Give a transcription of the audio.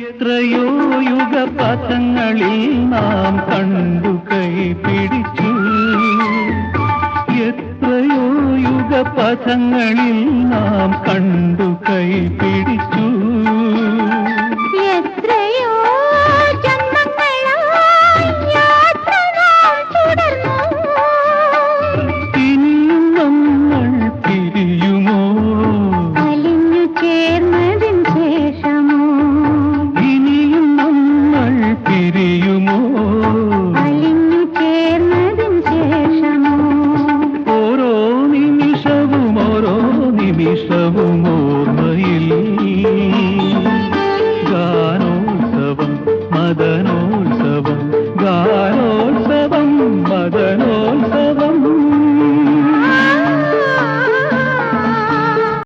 എത്രയോ യുഗപഥങ്ങളിൽ നാം കണ്ടു കൈ പിടിച്ചു. എത്രയോ യുഗപഥങ്ങളിൽ നാം കണ്ടു കൈ പിടിച്ചു. എത്രയോ ജന്മങ്ങളായി യാത്ര നാം തുടർന്നു. ഇനിയും നമ്മൾ പിരിയുമോ? അലിഞ്ഞു ചേർന്നതിൻ ശേഷമോ? ഇനിയും നമ്മൾ പിരിയുമോ? അലിഞ്ഞു ചേർന്നതിൻ ശേഷമോ? ഓരോ നിമിഷവും ഓർമ്മയിൽ ഗാനോത്സവം മദനോ